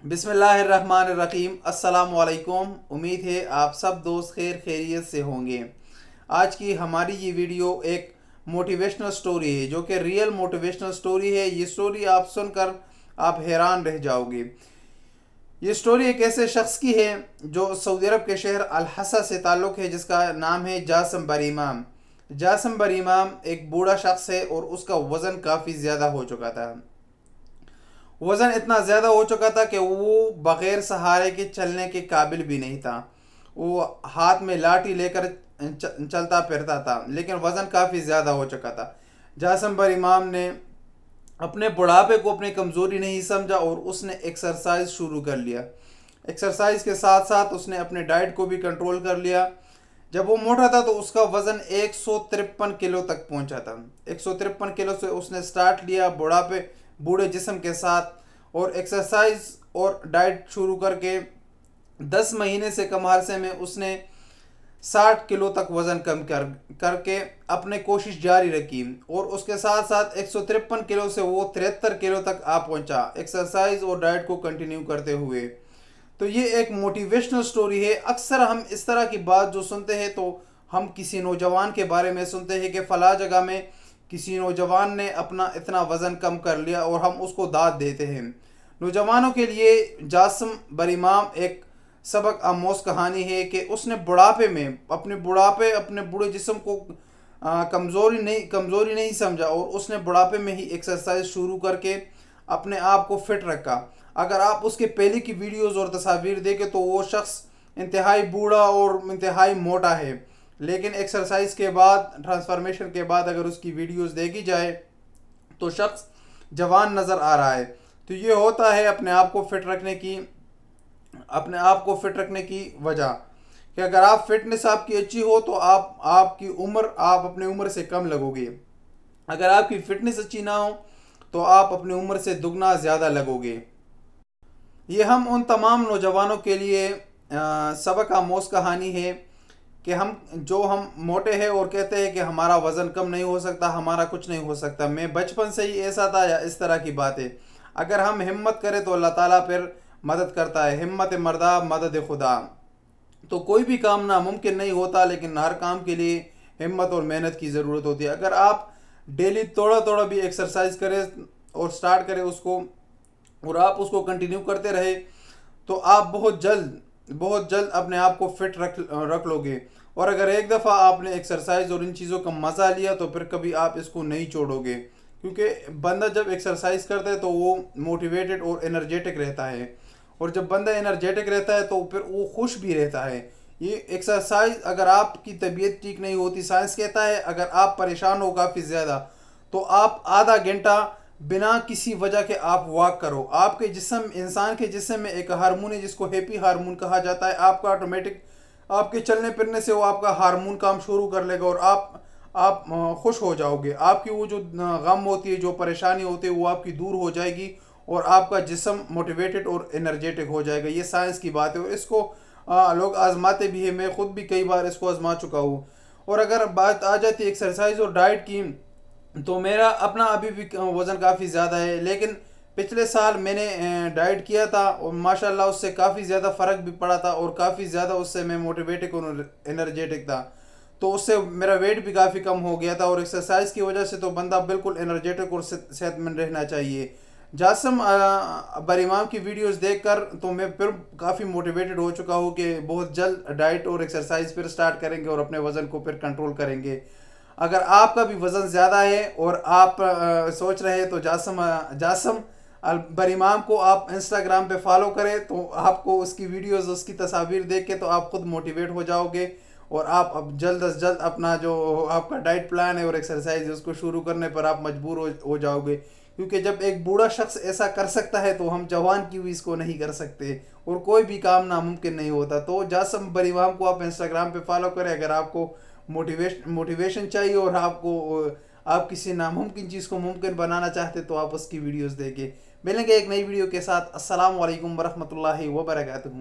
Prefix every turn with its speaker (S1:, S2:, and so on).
S1: बिस्मिल्लाहिर्रहमानिर्रहीम। अस्सलाम वालेकुम। उम्मीद है आप सब दोस्त खैरियत से होंगे। आज की हमारी ये वीडियो एक मोटिवेशनल स्टोरी है, जो कि रियल मोटिवेशनल स्टोरी है। ये स्टोरी आप सुनकर आप हैरान रह जाओगे। ये स्टोरी एक ऐसे शख्स की है जो सऊदी अरब के शहर अल हसा से ताल्लुक़ है, जिसका नाम है जासम बरीमाम। जासम बरीमाम एक बूढ़ा शख्स है और उसका वज़न काफ़ी ज़्यादा हो चुका था। वज़न इतना ज़्यादा हो चुका था कि वो बग़ैर सहारे के चलने के काबिल भी नहीं था। वो हाथ में लाठी लेकर चलता फिरता था, लेकिन वज़न काफ़ी ज़्यादा हो चुका था। जासम पर इमाम ने अपने बुढ़ापे को अपनी कमज़ोरी नहीं समझा और उसने एक्सरसाइज शुरू कर लिया। एक्सरसाइज के साथ साथ उसने अपने डाइट को भी कंट्रोल कर लिया। जब वो मोटा था तो उसका वज़न 153 किलो तक पहुंचा था। 153 किलो से उसने स्टार्ट लिया बूढ़े जिस्म के साथ, और एक्सरसाइज और डाइट शुरू करके 10 महीने से कम अरसे में उसने 60 किलो तक वज़न कम करके अपने कोशिश जारी रखी। और उसके साथ साथ 153 किलो से वो 73 किलो तक आ पहुंचा, एक्सरसाइज और डाइट को कंटिन्यू करते हुए। तो ये एक मोटिवेशनल स्टोरी है। अक्सर हम इस तरह की बात जो सुनते हैं, तो हम किसी नौजवान के बारे में सुनते हैं कि फ़ला जगह में किसी नौजवान ने अपना इतना वज़न कम कर लिया, और हम उसको दाद देते हैं। नौजवानों के लिए जासम बरीमाम एक सबक आमोज़ कहानी है कि उसने बुढ़ापे में अपने बूढ़े जिस्म को कमज़ोरी नहीं समझा, और उसने बुढ़ापे में ही एक्सरसाइज शुरू करके अपने आप को फिट रखा। अगर आप उसके पहले की वीडियोस और तस्वीर देखें तो वो शख्स इंतहाई बूढ़ा और इंतहाई मोटा है, लेकिन एक्सरसाइज के बाद, ट्रांसफॉर्मेशन के बाद अगर उसकी वीडियोस देखी जाए तो शख्स जवान नज़र आ रहा है। तो ये होता है अपने आप को फिट रखने की वजह कि अगर आप फिटनेस आपकी अच्छी हो तो आप अपनी उम्र से कम लगोगे। अगर आपकी फिटनेस अच्छी ना हो तो आप अपनी उम्र से दुगना ज़्यादा लगोगे। ये हम उन तमाम नौजवानों के लिए सबक आमोज़ कहानी है कि हम मोटे हैं और कहते हैं कि हमारा वज़न कम नहीं हो सकता, हमारा कुछ नहीं हो सकता। मैं बचपन से ही ऐसा था, या इस तरह की बातें। अगर हम हिम्मत करें तो अल्लाह ताला फिर मदद करता है। हिम्मत मर्दा मदद खुदा। तो कोई भी काम नामुमकिन नहीं होता, लेकिन हर काम के लिए हिम्मत और मेहनत की ज़रूरत होती है। अगर आप डेली थोड़ा थोड़ा भी एक्सरसाइज करें और स्टार्ट करें उसको, और आप उसको कंटिन्यू करते रहे, तो आप बहुत जल्द अपने आप को फिट रख लोगे। और अगर एक दफ़ा आपने एक्सरसाइज और इन चीज़ों का मज़ा लिया तो फिर कभी आप इसको नहीं छोड़ोगे, क्योंकि बंदा जब एक्सरसाइज करता है तो वो मोटिवेटेड और एनर्जेटिक रहता है, और जब बंदा एनर्जेटिक रहता है तो फिर वो खुश भी रहता है। ये एक्सरसाइज, अगर आपकी तबीयत ठीक नहीं होती, साइंस कहता है अगर आप परेशान हो काफ़ी ज़्यादा, तो आप आधा घंटा बिना किसी वजह के आप वॉक करो। आपके इंसान के जिस्म में एक हार्मोन है जिसको हैप्पी हार्मोन कहा जाता है। आपका ऑटोमेटिक आपके चलने फिरने से वो आपका हार्मोन काम शुरू कर लेगा, और आप खुश हो जाओगे। आपकी वो जो गम होती है, जो परेशानी होती है, वो आपकी दूर हो जाएगी, और आपका जिस्म मोटिवेटेड और एनर्जेटिक हो जाएगा। ये साइंस की बात है, और इसको लोग आजमाते भी हैं। मैं ख़ुद भी कई बार इसको आजमा चुका हूँ। और अगर बात आ जाती है एक्सरसाइज और डाइट की, तो मेरा अपना अभी भी वज़न काफ़ी ज़्यादा है, लेकिन पिछले साल मैंने डाइट किया था और माशाल्लाह उससे काफ़ी ज़्यादा फ़र्क भी पड़ा था, और काफ़ी ज़्यादा उससे मैं मोटिवेटेड और एनर्जेटिक था। तो उससे मेरा वेट भी काफ़ी कम हो गया था, और एक्सरसाइज की वजह से तो बंदा बिल्कुल एनर्जेटिक और सेहतमंद रहना चाहिए। जासम बरीमाम की वीडियोस देखकर तो मैं फिर काफ़ी मोटिवेटेड हो चुका हूँ कि बहुत जल्द डाइट और एक्सरसाइज फिर स्टार्ट करेंगे और अपने वज़न को फिर कंट्रोल करेंगे। अगर आपका भी वज़न ज़्यादा है और आप सोच रहे हैं, तो जासम बरीमाम को आप इंस्टाग्राम पे फॉलो करें, तो आपको उसकी वीडियोस, उसकी तस्वीर देख के तो आप खुद मोटिवेट हो जाओगे, और आप अब जल्द अज जल्द अपना जो आपका डाइट प्लान है और एक्सरसाइज उसको शुरू करने पर आप मजबूर हो जाओगे। क्योंकि जब एक बूढ़ा शख्स ऐसा कर सकता है तो हम जवान की भी इसको नहीं कर सकते, और कोई भी काम नामुमकिन नहीं होता। तो जासम बरीमाम को आप इंस्टाग्राम पे फॉलो करें। अगर आपको मोटिवेशन चाहिए और आप किसी नामुमकिन चीज़ को मुमकिन बनाना चाहते, तो आप उसकी वीडियोस देखें। मिलेंगे एक नई वीडियो के साथ। अस्सलाम वालेकुम वरहमतुल्लाहि वबरकातुहू।